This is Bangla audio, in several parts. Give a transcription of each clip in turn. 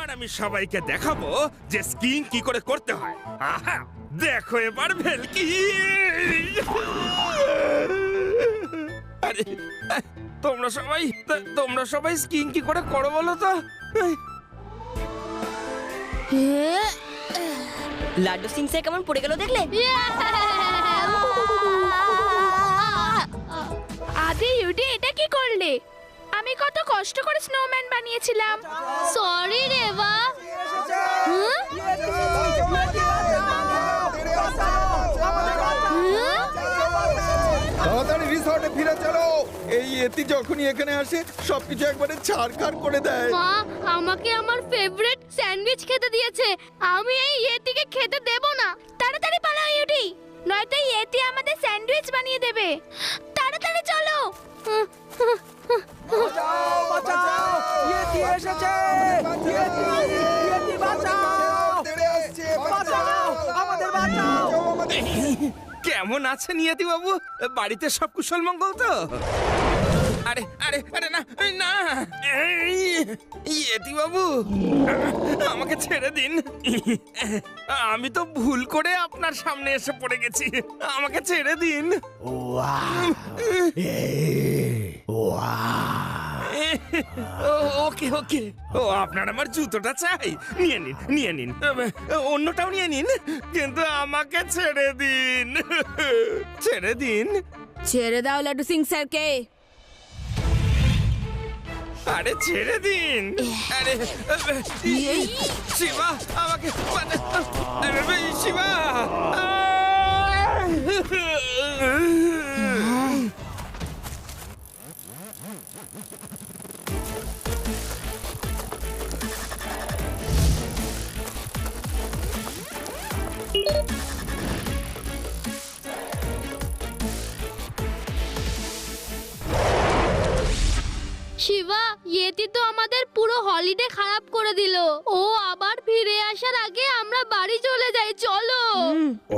এবার আমি সবাইকে দেখাবো যে স্কিং কি করে করতে হয়। আহা, দেখো এবার ভেলকি। আরে তোমরা সবাই স্কিং কি করে করো বলো তো? লাড্ডু সিং স্যার কেমন পড়ে গেল দেখলে? আদি ইউডি এটা কি করলে? আমি কত কষ্ট করে স্নোম্যান বানিয়েছিলাম। সরি রেবা। তাড়াতাড়ি রিসর্টে ফিরে চলো। এই ইয়েতি যখনই এখানে আসে সবকিছু একবারে ছাড়খাড় করে দেয়। মা আমাকে আমার ফেভারিট স্যান্ডউইচ খেতে দিয়েছে, আমি এই ইয়েতিকে খেতে দেব না। তাড়াতাড়ি পালাও ইউডি, নয়তো ইয়েতি আমাদের স্যান্ডউইচ বানিয়ে দেবে। তাড়াতাড়ি চলো। বাঁচাও বাঁচাও, ইয়েতি এসেছে! ইয়েতি বাঁচাও! বাঁচাও, আমাদের বাঁচাও! কেমন আছেন ইয়েতি বাবু? বাড়িতে সব কুশল মঙ্গল তো? আরে আরে আরে না না, ইয়েতি বাবু আমাকে ছেড়ে দিন। আমি তো ভুল করে আপনার সামনে এসে পড়ে গেছি, আমাকে ছেড়ে দিন। ওকে ওকে, ও আপনার আমার জুতোটা চাই, নিয়ে নিন, অন্যটাও নিয়ে নিন, কিন্তু আমাকে ছেড়ে দিন, ছেড়ে দিন। ছেড়ে দাও লাড্ডু সিং স্যারকে। আরে ছেড়ে দিন। আরে শিবা আমাকে শিবা। শিবা, ইয়েতি তো আমাদের পুরো হলিডে খারাপ করে দিল। ও আবার ফিরে আসার আগে আমরা বাড়ি চলে যাই, চলো।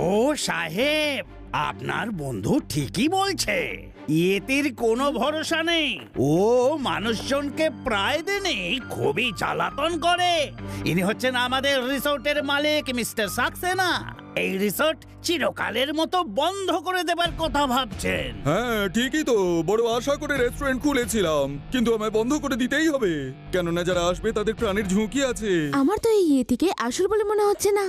ও সাহেব, আপনার বন্ধু ঠিকই বলছে। ইয়েতির কোনো ভরসা নেই। ও মানুষজনকে প্রায় দিনই খুবই জ্বালাতন করে। ইনি হচ্ছেন আমাদের রিসোর্টের মালিক মিস্টার সাক্সেনা। এই রিসোর্ট চিরকালের মতো বন্ধ করে দেবার কথা ভাবছেন। হ্যাঁ ঠিকই তো, বড় আশা করে রেস্টুরেন্ট খুলেছিলাম, কিন্তু আমায় বন্ধ করে দিতেই হবে, কেননা যারা আসবে তাদের প্রাণের ঝুঁকি আছে। আমার তো এই ইয়েতিকে আসল বলে মনে হচ্ছে না।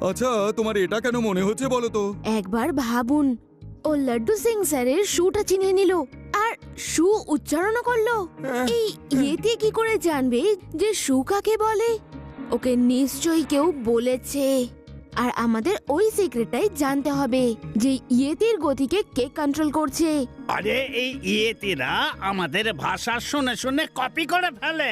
আচ্ছা তোমার এটা কেন মনে হচ্ছে বলো তো? একবার ভাবুন, ও লাড্ডু সিং স্যারের শুটা চিনে নিল আর শু উচ্চারণ করলো। এই ইয়েতি কি করে জানবে যে শু কাকে বলে? ওকে নিশ্চয়ই কেউ বলেছে। আর আমাদের ওই সিক্রেটটাই জানতে হবে যে ইয়েতির গতিকে কে কন্ট্রোল করছে। আরে এই ইয়েতিরা আমাদের ভাষা শুনে শুনে কপি করে ফেলে।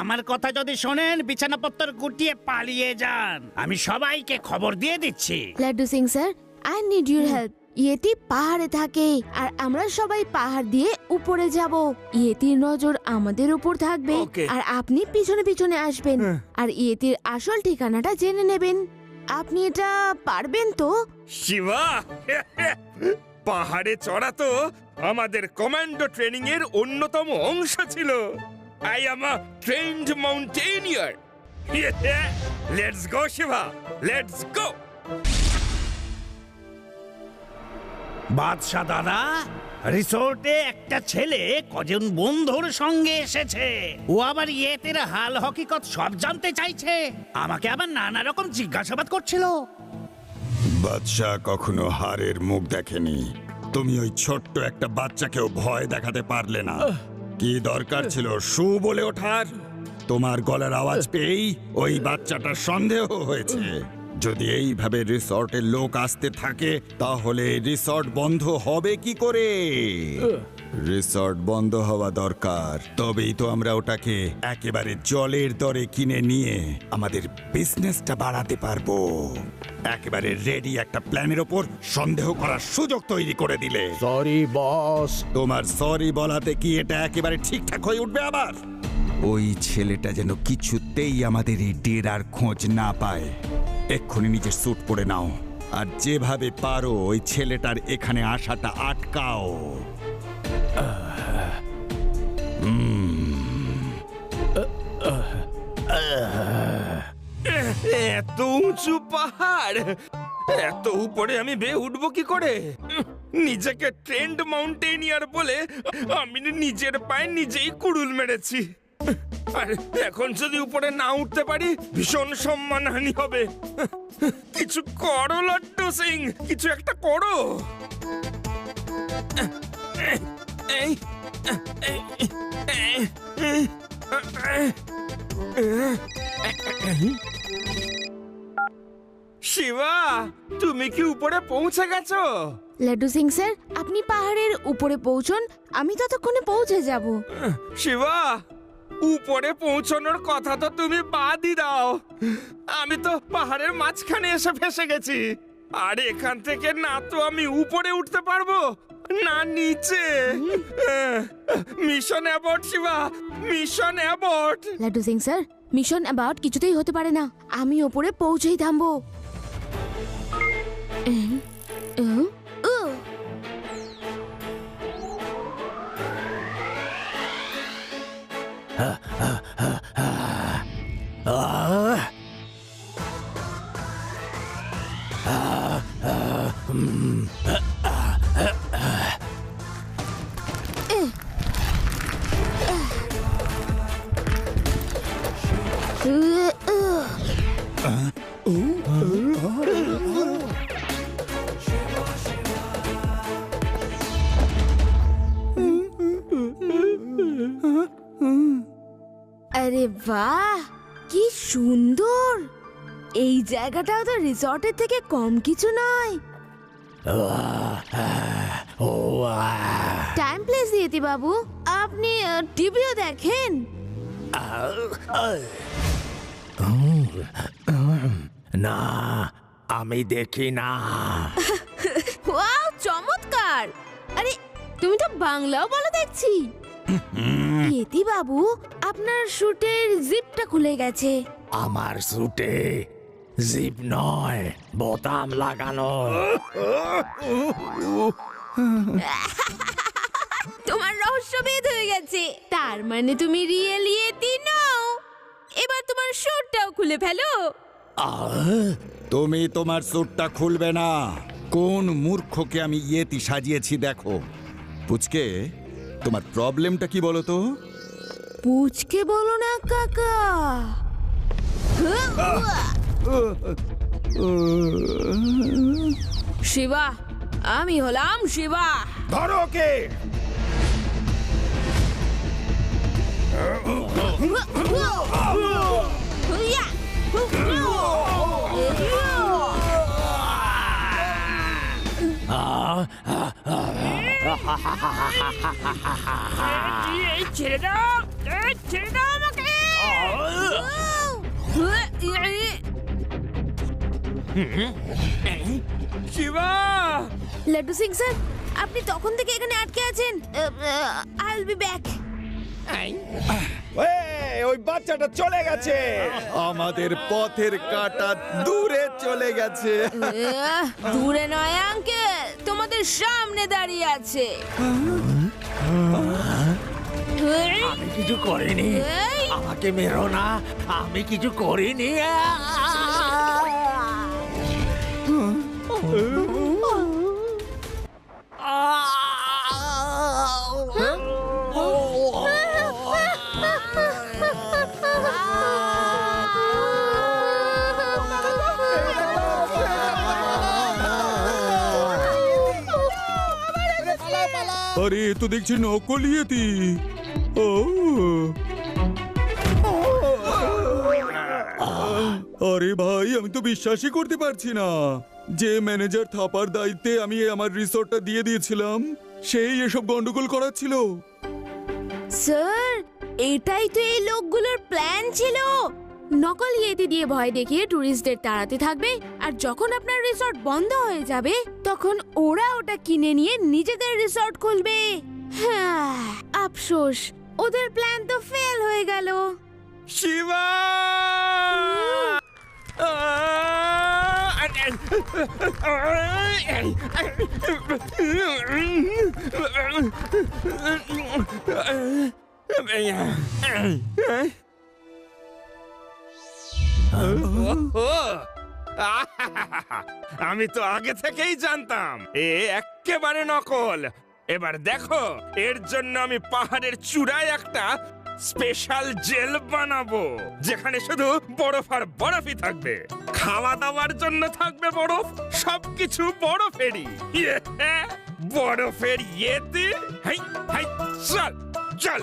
আমার কথা যদি শোনেন, বিছানাপত্র গুটিয়ে পালিয়ে যান। আমি সবাইকে খবর দিয়ে দিচ্ছি। Laddu Singh sir, I need your help. Yeti পাহাড়ে থাকে আর আমরা সবাই পাহাড় দিয়ে উপরে যাব। ইয়েতির নজর আমাদের উপর থাকবে Okay. আর আপনি পিছনে পিছনে আসবেন আর ইয়েতির আসল ঠিকানাটা জেনে নেবেন। আপনি এটা পারবেন তো? শিবা, পাহাড়ে চড়া তো আমাদের কমান্ডো ট্রেনিং এর অন্যতম অংশ ছিল। I am a trained mountaineer. Let's go Shiva, let's go. Badsha দাদা, রিসোর্টে একটা ছেলে কজন বন্ধুর সঙ্গে এসেছে। ও আবার ইয়েতের হাল হকিকত সব জানতে চাইছে। আমাকে আবার নানা রকম জিজ্ঞাসাবাদ করছিল। বাদশা কখনো হারের মুখ দেখেনি। তুমি ওই ছোট্ট একটা বাচ্চাকেও ভয় দেখাতে পারলে না। কি দরকার ছিল শু বলে ওঠার? তোমার গলার আওয়াজ পেয়েই ওই বাচ্চাটার সন্দেহ হয়েছে। যদি এইভাবে রিসর্টের লোক আসতে থাকে তাহলে রিসর্ট বন্ধ হবে কি করে? রিসর্ট বন্ধ হওয়া দরকার, তবেই তো আমরা ওটাকে একেবারে জলের দরে কিনে নিয়ে আমাদের বিজনেসটা বাড়াতে পারবো। একেবারে রেডি একটা প্ল্যানের ওপর সন্দেহ করার সুযোগ তৈরি করে দিলে। Sorry boss. তোমার সরি বলাতে কি এটা একেবারে ঠিকঠাক হয়ে উঠবে আবার? ওই ছেলেটা যেন কিছুতেই আমাদের এই ডেরার খোঁজ না পায়। এক্ষুনি নিজের স্যুট পরে নাও আর যেভাবে পারো ওই ছেলেটার এখানে আসাটা আটকাও। এত উঁচু পাহাড়, এত উপরে আমি বেয়ে উঠবো কি করে? নিজেকে ট্রেন্ড মাউন্টেনিয়ার বলে আমি নিজের পায়ে নিজেই কুড়ুল মেরেছি। আর এখন যদি উপরে না উঠতে পারি ভীষণ সম্মানহানি হবে। কিছু করো লাড্ডু সিং, কিছু একটা করো। এই শিবা, তুমি কি উপরে পৌঁছে গেছো? লাড্ডু সিং স্যার, আপনি পাহাড়ের উপরে পৌঁছন, আমি ততক্ষণে পৌঁছে যাব। শিবা, উপরে পৌঁছানোর কথা তো তুমি বাদই দাও। আমি তো পাহাড়ের মাঝখানে এসে ফেসে গেছি। আর এখান থেকে না তো আমি উপরে উঠতে পারবো না নিচে। Mission abort Shiva, mission abort. Laddu Singh sir, mission about কিছুতেই হতে পারে না, আমি ওপরে পৌঁছেই থামবো। আরে বাহ, কি সুন্দর! এই জায়গাটাও তো রিসর্টের থেকে কম কিছু নয়। টাইম প্লেস দিয়েতি বাবু, আপনি টিভিও দেখেন? না, আমি দেখি না। ওয়াও, চমৎকার! আরে তুমি তো বাংলাও বলো দেখছি। ইয়েতি বাবু, আপনার শুটের জিপটা খুলে গেছে। আমার স্যুটে জিপ নয়, বোতাম লাগানো। তোমার রহস্য ভেদ হয়ে গেছে, তার মানে তুমি রিয়েল ইয়েতি নও। এবার তোমার শুটটাও খুলে ফেলো। তুমি তোমার স্যুটটা খুলবে না। কোন মূর্খকে আমি ইয়েতি সাজিয়েছি দেখো। পুচকে, তোমার প্রবলেমটা কি বলো তো? পুচকে বলো না কাকা। শিবা, আমি হলাম শিবা। ধরো ওকে। ছেড়ে দাও, ছেড়ে দাও আমাকে। শিবা, লাড্ডু সিং স্যার, আপনি তখন থেকে এখানে আটকে আছেন। I will be back. ওই বাচ্চাটা চলে গেছে। আমাদের পথের কাঁটা দূরে চলে গেছে। দূরে নয় আঙ্কেল, তোমাদের সামনে দাঁড়িয়ে আছে। আমি কিছু করিনি, আমাকে মেরো না, আমি কিছু করিনি। আরে এ তো দেখছি নকল ইয়েতি। ও আরে ভাই, আমি তো বিশ্বাসই করতে পারছি না যে ম্যানেজার থাপার দায়িত্বে আমি আমার রিসর্টটা দিয়ে দিয়েছিলাম, সেই এসব গন্ডগোল করাচ্ছিল। স্যার, এটাই তো এই লোকগুলোর প্ল্যান ছিল। নকল ইয়েতি দিয়ে ভয় দেখিয়ে টুরিস্টদের তাড়াতে থাকবে, আর যখন আপনার রিসর্ট বন্ধ হয়ে যাবে তখন ওরা ওটা কিনে নিয়ে নিজেদের রিসর্ট খুলবে। হ্যাঁ, আফসোস, ওদের প্ল্যান তো ফেল হয়ে গেল। শিবা, ওহো! আহাহাহা! আমি তো আগে থেকেই জানতাম এ এক্কেবারে নকল। এবার দেখো, এর জন্য আমি পাহাড়ের চূড়ায় একটা স্পেশাল জেল বানাবো, যেখানে শুধু বরফ আর বরফই থাকবে। খাওয়া দাওয়ার জন্য থাকবে বরফ, সবকিছু বরফেরই। ইয়ে, বরফের ইয়েতে। হাই হাই, চল চল।